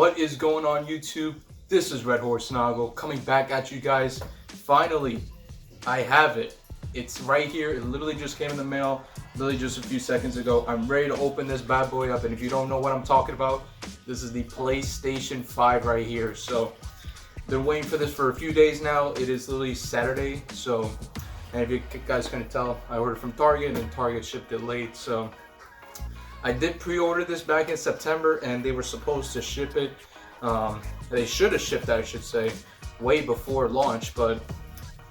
What is going on YouTube? This is Red Horse Noggle coming back at you guys. Finally, I have it. It's right here. It literally just came in the mail, literally just a few seconds ago. I'm ready to open this bad boy up, and if you don't know what I'm talking about, this is the PlayStation 5 right here. So, been waiting for this for a few days now. It is literally Saturday, so, and if you guys couldn't tell, I ordered from Target and Target shipped it late, so. I did pre-order this back in September, and they were supposed to ship it. They should have shipped that, I should say, way before launch, but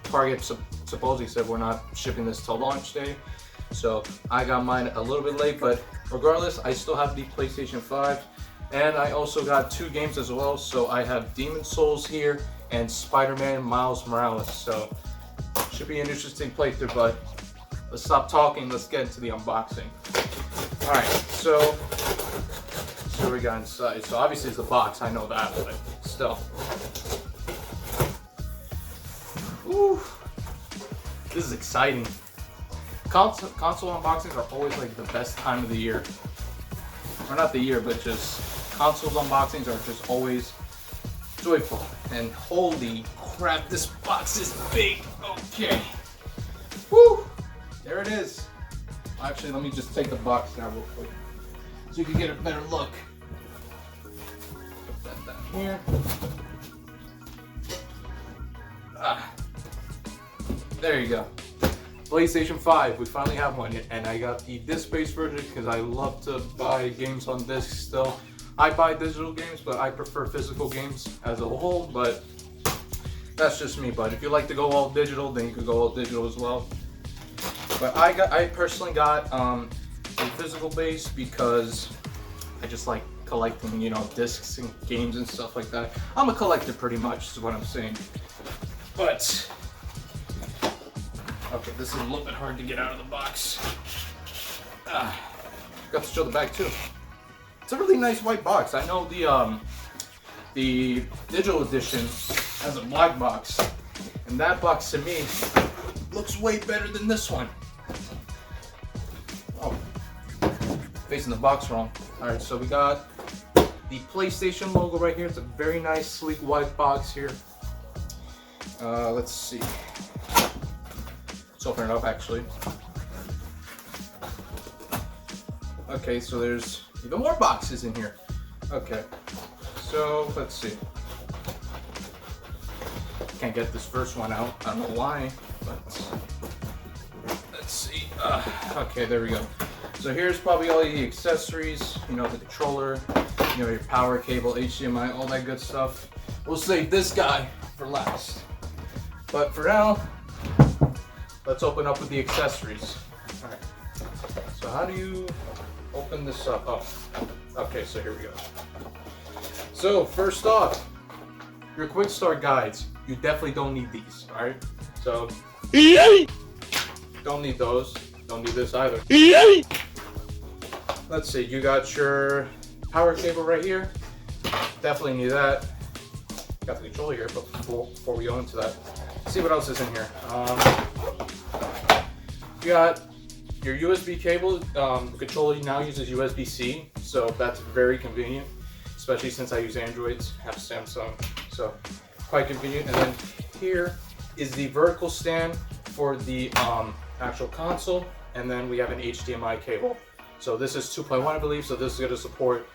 Target supposedly said we're not shipping this till launch day. So I got mine a little bit late, but regardless, I still have the PlayStation 5, and I also got 2 games as well. So I have Demon Souls here and Spider-Man Miles Morales. So should be an interesting playthrough, but let's stop talking. Let's get into the unboxing. Alright, so what we got inside. So obviously it's the box, I know that, but still. Ooh, this is exciting. Console unboxings are always like the best time of the year. Or not the year, but just console unboxings are just always joyful. And holy crap, this box is big. Okay. Woo! There it is. Actually, let me just take the box down real quick so you can get a better look. Put that down here. There you go. PlayStation 5, we finally have one, and I got the disc-based version because I love to buy games on disc still. I buy digital games, but I prefer physical games as a whole, but that's just me. But if you like to go all digital, then you could go all digital as well. But I personally got a physical base because I just like collecting, you know, discs and games and stuff like that. I'm a collector pretty much, is what I'm saying. But okay, this is a little bit hard to get out of the box. Got to show the bag too. It's a really nice white box. I know the digital edition has a black box, and that box to me looks way better than this one. Oh, facing the box wrong. Alright, so we got the PlayStation logo right here. It's a very nice, sleek, white box here. Let's see. Let's open it up, actually. Okay, so there's even more boxes in here. Okay, so let's see. Can't get this first one out. I don't know why, but let's see. Okay, there we go. So here's probably all the accessories, you know, the controller, you know, your power cable, HDMI, all that good stuff. We'll save this guy for last. But for now, let's open up with the accessories. All right. So how do you open this up? Oh, okay, so here we go. So first off, your quick start guides. You definitely don't need these, alright? So, don't need those. Don't need this either. Let's see, you got your power cable right here. Definitely need that. Got the controller here, but before we go into that, let's see what else is in here. You got your USB cable. The controller now uses USB-C, so that's very convenient, especially since I use Androids, have Samsung, so quite convenient. And then here is the vertical stand for the actual console, and then we have an HDMI cable. So this is 2.1, I believe, so this is going to support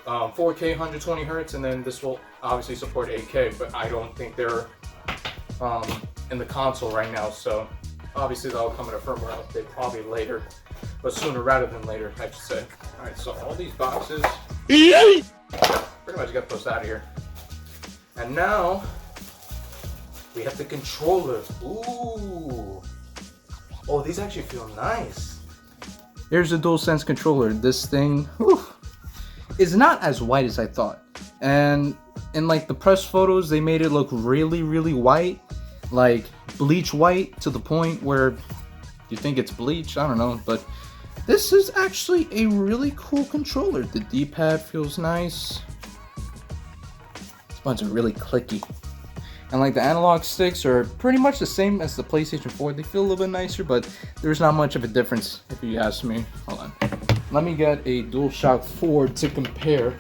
4K 120 hertz, and then this will obviously support 8K, but I don't think they're in the console right now, so obviously that'll come in a firmware update probably later, but sooner rather than later, I should say. Alright, so all these boxes, pretty much got those out of here. And now, we have the controller. Ooh. Oh, these actually feel nice. Here's the DualSense controller. This thing is not as white as I thought. And in like the press photos, they made it look really, really white. Like bleach white to the point where you think it's bleach. I don't know, but this is actually a really cool controller. The D-pad feels nice. These buttons are really clicky. And like the analog sticks are pretty much the same as the PlayStation 4. They feel a little bit nicer, but there's not much of a difference if you ask me. Hold on. Let me get a DualShock 4 to compare.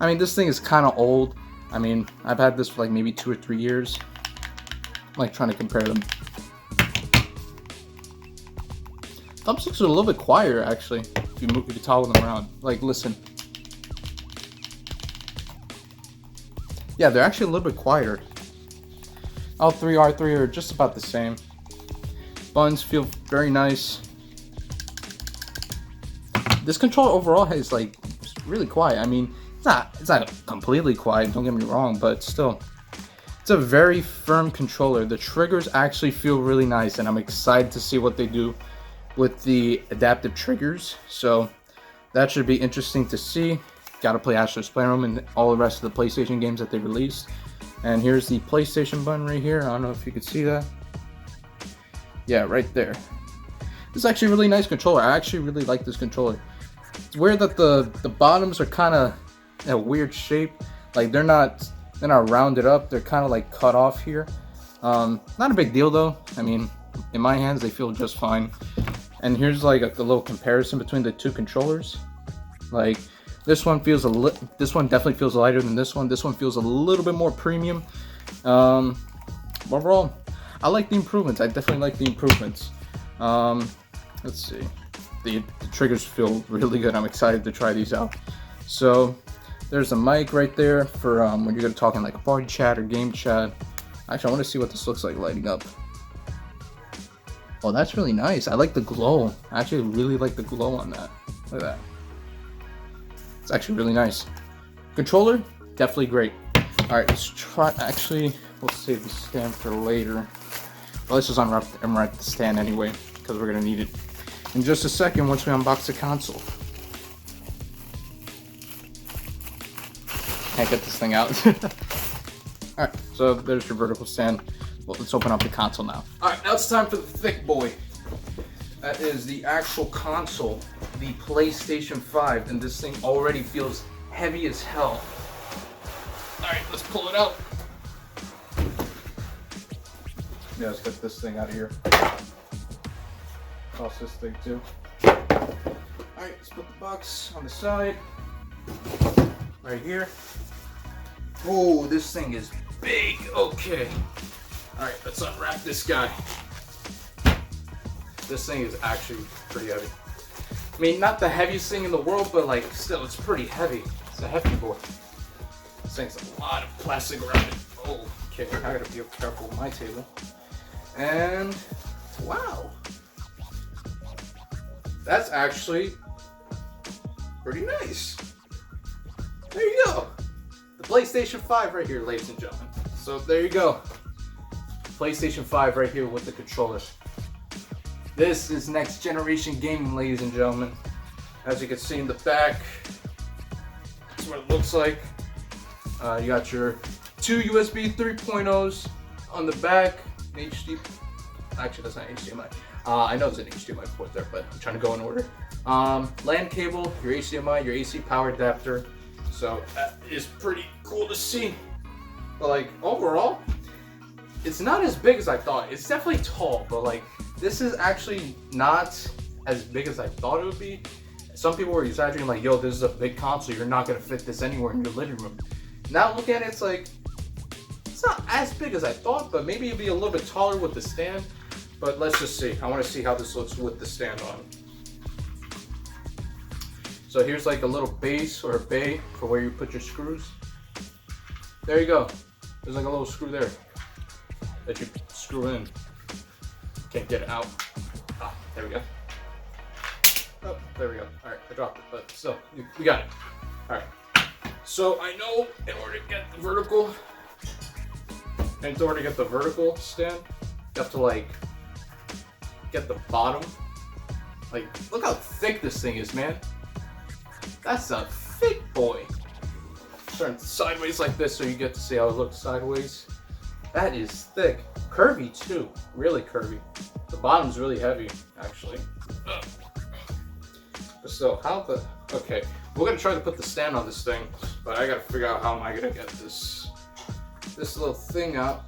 I mean, this thing is kind of old. I mean, I've had this for like maybe 2 or 3 years. I'm like trying to compare them. Thumbsticks are a little bit quieter actually. If you toggle them around. Like, listen. Yeah, they're actually a little bit quieter. All three R3 are just about the same. Buttons feel very nice. This controller overall is like really quiet. I mean, it's not completely quiet, don't get me wrong, but still. It's a very firm controller. The triggers actually feel really nice, and I'm excited to see what they do with the adaptive triggers. So that should be interesting to see. Gotta play Spiderman and all the rest of the PlayStation games that they released. And here's the PlayStation button right here. I don't know if you could see that. Yeah, right there. This is actually a really nice controller. I actually really like this controller. It's weird that the bottoms are kind of in a weird shape. Like they're not rounded up. They're kind of like cut off here. Not a big deal though. I mean, in my hands they feel just fine. And here's like a little comparison between the two controllers. Like this one definitely feels lighter than this one. This one feels a little bit more premium. Overall, I like the improvements. I definitely like the improvements. Let's see. The triggers feel really good. I'm excited to try these out. So there's a mic right there for when you're gonna talk in like a party chat or game chat. Actually, I want to see what this looks like lighting up. Oh, that's really nice. I like the glow. I actually really like the glow on that. Look at that. It's actually really nice. Controller, definitely great. All right, let's try. Actually, we'll save the stand for later. Well, let's just unwrap the stand anyway, because we're gonna need it in just a second once we unbox the console. Can't get this thing out. All right, so there's your vertical stand. Well, let's open up the console now. All right, now it's time for the thick boy. That is the actual console, the PlayStation 5, and this thing already feels heavy as hell. All right, let's pull it out. Yeah, let's get this thing out of here. Toss this thing too. All right, let's put the box on the side. Right here. Oh, this thing is big. Okay. All right, let's unwrap this guy. This thing is actually pretty heavy. I mean, not the heaviest thing in the world, but like still, it's pretty heavy. It's a hefty boy. This thing's a lot of plastic around it. Oh, okay, I gotta be careful with my table. And wow, that's actually pretty nice. There you go. The PlayStation 5 right here, ladies and gentlemen. So there you go. PlayStation 5 right here with the controllers. This is next generation gaming, ladies and gentlemen. As you can see in the back, that's what it looks like. You got your two USB 3.0s on the back. HD. Actually, that's not HDMI. I know it's an HDMI port there, but I'm trying to go in order. LAN cable, your HDMI, your AC power adapter. So that is pretty cool to see. But like overall, it's not as big as I thought. It's definitely tall, but like this is actually not as big as I thought it would be. Some people were exaggerating, like, yo, this is a big console. You're not gonna fit this anywhere in your living room. Now look at it, it's like, it's not as big as I thought, but maybe it'd be a little bit taller with the stand. But let's just see. I want to see how this looks with the stand on. So here's like a little base or a bay for where you put your screws. There you go. There's like a little screw there that you screw in. Can't get it out. Ah, there we go. Oh, there we go. All right, I dropped it, but still, we got it. All right. So I know in order to get the vertical stand, you have to like get the bottom. Like, look how thick this thing is, man. That's a thick boy. Turn sideways like this so you get to see how it looks sideways. That is thick. Curvy too, really curvy. The bottom's really heavy, actually. But still, okay. We're gonna try to put the stand on this thing, but I gotta figure out how am I gonna get this little thing out.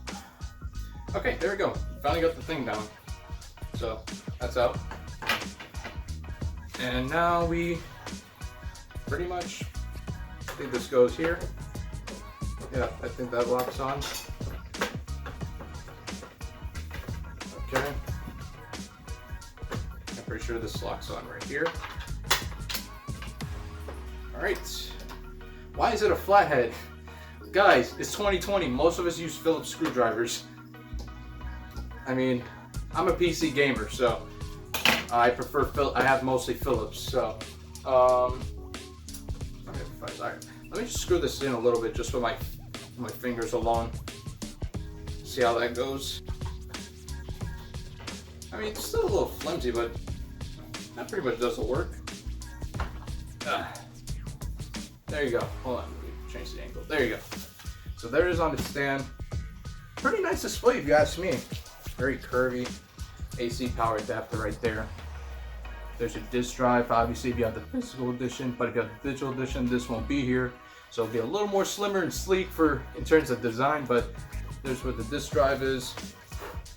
Okay, there we go. Finally got the thing down. So that's out. And now we pretty much think this goes here. Yeah, I think that locks on. Okay. I'm pretty sure this locks on right here. Alright. Why is it a flathead? Guys, it's 2020. Most of us use Phillips screwdrivers. I mean, I'm a PC gamer, so I prefer I have mostly Phillips, so let me just screw this in a little bit just with my fingers alone. See how that goes. I mean, it's still a little flimsy, but that pretty much does the work. There you go. Hold on, let me change the angle. There you go. So there it is on the stand. Pretty nice display if you ask me. Very curvy. AC power adapter right there. There's a disk drive, obviously, if you have the physical edition, but if you have the digital edition, this won't be here. So it'll be a little more slimmer and sleek in terms of design, but there's where the disk drive is.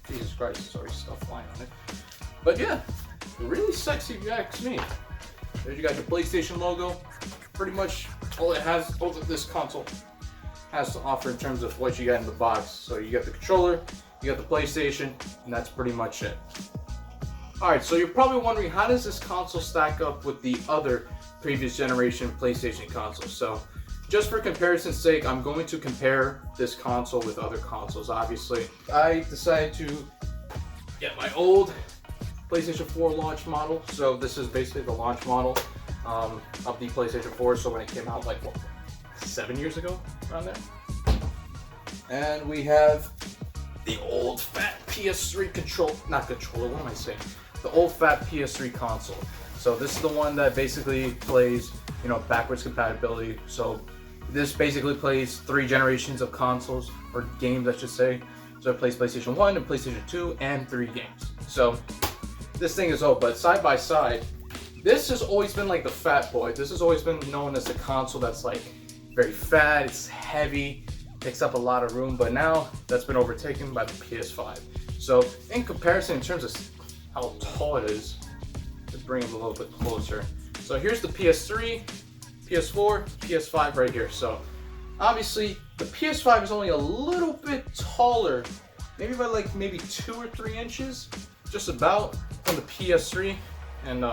Jesus Christ, there's already stuff flying on it. But yeah, really sexy if you ask me. There you got your PlayStation logo. Pretty much all that this console has to offer in terms of what you got in the box. So you got the controller, you got the PlayStation, and that's pretty much it. Alright, so you're probably wondering, how does this console stack up with the other previous generation PlayStation consoles? So, just for comparison's sake, I'm going to compare this console with other consoles, obviously. I decided to get my old PlayStation 4 launch model. So this is basically the launch model of the PlayStation 4. So when it came out, like, what, 7 years ago, around there? And we have the old fat PS3 what am I saying? The old fat PS3 console. So this is the one that basically plays, backwards compatibility. So this basically plays 3 generations of consoles, or games I should say. So it plays PlayStation 1 and PlayStation 2 and 3 games. So this thing is old, but side by side, this has always been like the fat boy. This has always been known as a console that's like very fat, it's heavy, takes up a lot of room, but now that's been overtaken by the PS5. So in comparison, in terms of how tall it is, let's bring it a little bit closer. So here's the PS3, PS4, PS5 right here. So obviously the PS5 is only a little bit taller, maybe by maybe 2 or 3 inches, just about, from the PS3, and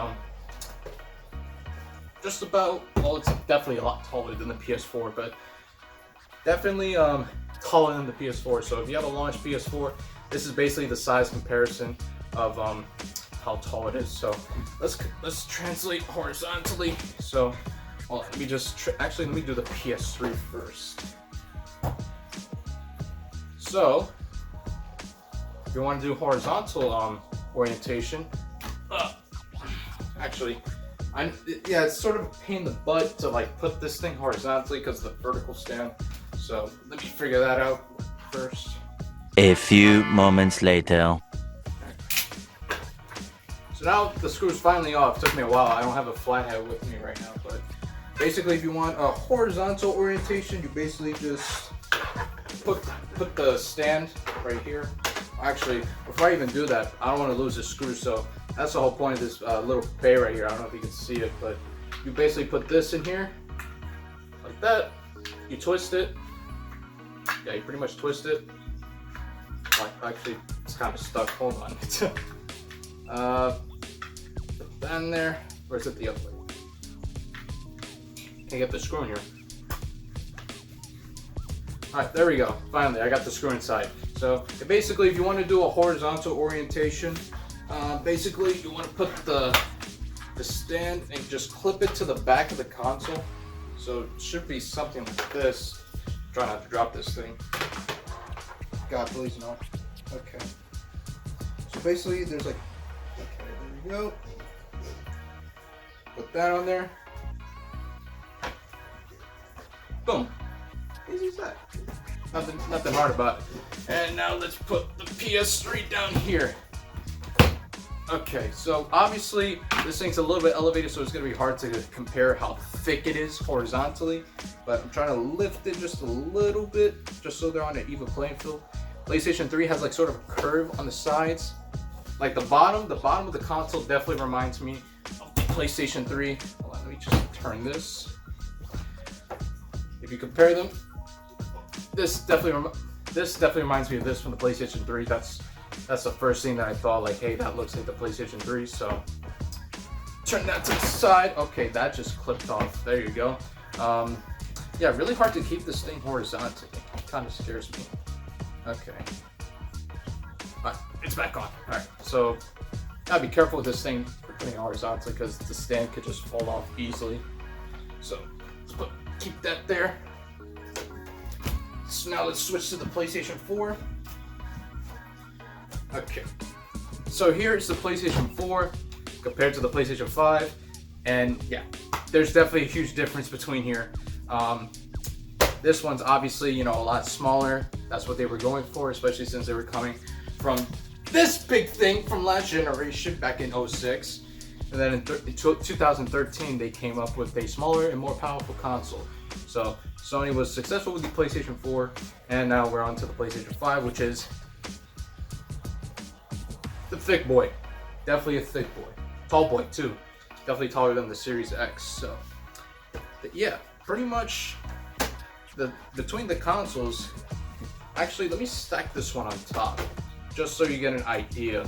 just about, well, it's definitely a lot taller than the PS4, but definitely taller than the PS4. So if you have a launch PS4, this is basically the size comparison of how tall it is. So let's translate horizontally. So let me just let me do the PS3 first. So if you want to do horizontal orientation, it's sort of a pain in the butt to put this thing horizontally because of the vertical stand. So let me figure that out first. A few moments later. So now the screw's finally off. It took me a while. I don't have a flathead with me right now, but basically if you want a horizontal orientation, you basically just put the stand right here. Actually, before I even do that, I don't want to lose the screw, so that's the whole point of this little bay right here. I don't know if you can see it, but you basically put this in here, like that. You twist it. Yeah, you pretty much twist it. Actually, it's kind of stuck. Hold on. Put that in there. Or is it the other way? Can't get the screw in here. Alright, there we go. Finally, I got the screw inside. So basically, if you want to do a horizontal orientation, basically you want to put the stand and just clip it to the back of the console. So it should be something like this. Try not to drop this thing. God, please no. Okay. So basically, there's okay, there we go. Put that on there. Boom. Easy as that. Nothing hard about it. And now let's put the PS3 down here. Okay, so obviously this thing's a little bit elevated, so it's going to be hard to compare how thick it is horizontally, but I'm trying to lift it just a little bit, just so they're on an even playing field. PlayStation 3 has sort of a curve on the sides. The bottom of the console definitely reminds me of the PlayStation 3. Hold on, let me just turn this. if you compare them, this definitely reminds me of this from the PlayStation 3. That's the first thing that I thought, like, hey, that looks like the PlayStation 3. So turn that to the side. Okay, that just clipped off. There you go. Yeah, really hard to keep this thing horizontally. It kind of scares me. Okay. Alright, it's back on. Alright, so gotta be careful with this thing for putting it horizontally because the stand could just fall off easily. So let's keep that there. So now let's switch to the PlayStation 4. Okay. So here's the PlayStation 4 compared to the PlayStation 5. And yeah, there's definitely a huge difference between here. This one's obviously, you know, a lot smaller. That's what they were going for, especially since they were coming from this big thing from last generation back in 06. And then in 2013, they came up with a smaller and more powerful console. So Sony was successful with the PlayStation 4, and now we're on to the PlayStation 5, which is the thick boy. Definitely a thick boy. Tall boy, too. Definitely taller than the Series X. So, yeah, pretty much between the consoles. Actually, let me stack this one on top, just so you get an idea.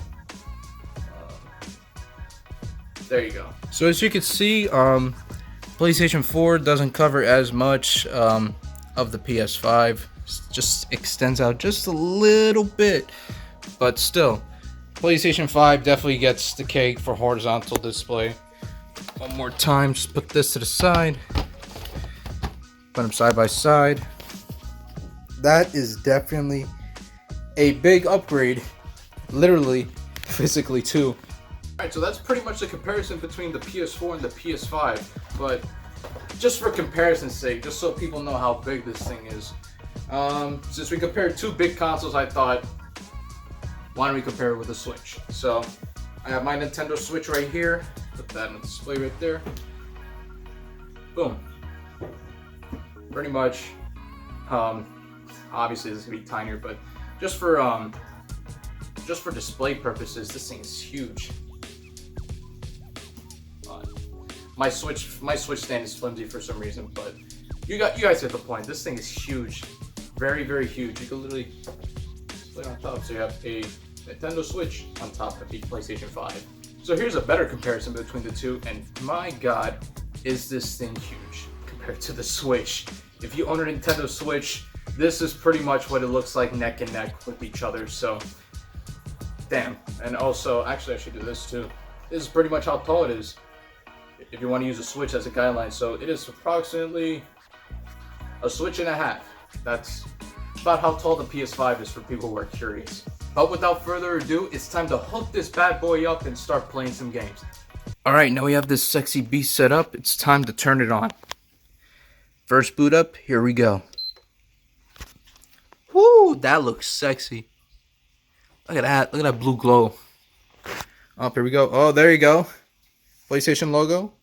There you go. So as you can see, PlayStation 4 doesn't cover as much of the PS5. It just extends out just a little bit, but still, PlayStation 5 definitely gets the cake for horizontal display. One more time, just put this to the side. Put them side by side. That is definitely a big upgrade, literally, physically too. Alright, so that's pretty much the comparison between the PS4 and the PS5, but just for comparison's sake, just so people know how big this thing is, since we compared two big consoles, I thought, why don't we compare it with the Switch? So, I have my Nintendo Switch right here, put that on the display right there, boom. Pretty much, obviously this is gonna be tinier, but just for display purposes, this thing is huge. My Switch stand is flimsy for some reason, but you guys get the point. This thing is huge, very, very huge. You can literally put it on top, so you have a Nintendo Switch on top of the PlayStation 5. So here's a better comparison between the two, and my God, is this thing huge compared to the Switch. If you own a Nintendo Switch, this is pretty much what it looks like neck and neck with each other, so damn. And also, actually I should do this too. This is pretty much how tall it is, if you want to use a Switch as a guideline. So it is approximately a Switch and a half. That's about how tall the PS5 is for people who are curious. But without further ado, it's time to hook this bad boy up and start playing some games. Alright, now we have this sexy beast set up. It's time to turn it on. First boot up, here we go. Woo, that looks sexy. Look at that, look at that blue glow. Oh, here we go. Oh, there you go. PlayStation logo.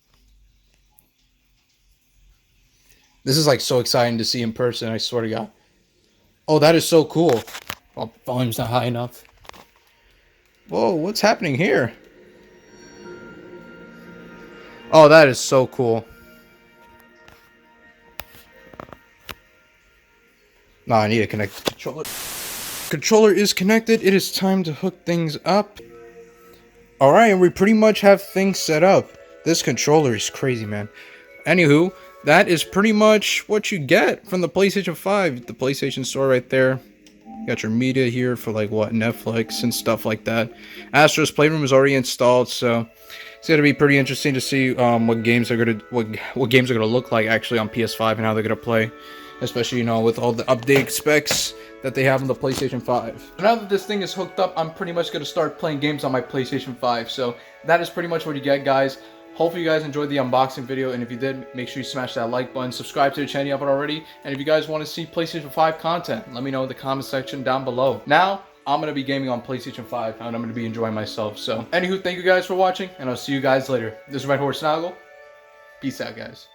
This is like so exciting to see in person, I swear to God. Oh, that is so cool. Oh, volume's not high enough. Whoa, what's happening here? Oh, that is so cool. No, I need to connect the controller. Controller is connected. It is time to hook things up. Alright, and we pretty much have things set up. This controller is crazy, man. Anywho, that is pretty much what you get from the PlayStation 5. The PlayStation Store right there. You got your media here for like what, Netflix and stuff like that. Astro's Playroom is already installed, so it's gonna be pretty interesting to see what games are gonna look like actually on PS5 and how they're gonna play. Especially, you know, with all the update specs that they have on the PlayStation 5. So now that this thing is hooked up, I'm pretty much going to start playing games on my PlayStation 5. So that is pretty much what you get, guys. Hopefully you guys enjoyed the unboxing video, and if you did, make sure you smash that like button, subscribe to the channel if you haven't already, and if you guys want to see PlayStation 5 content, let me know in the comment section down below. Now, I'm going to be gaming on PlayStation 5, and I'm going to be enjoying myself. So, anywho, thank you guys for watching, and I'll see you guys later. This is Red Horse Snoggle. Peace out, guys.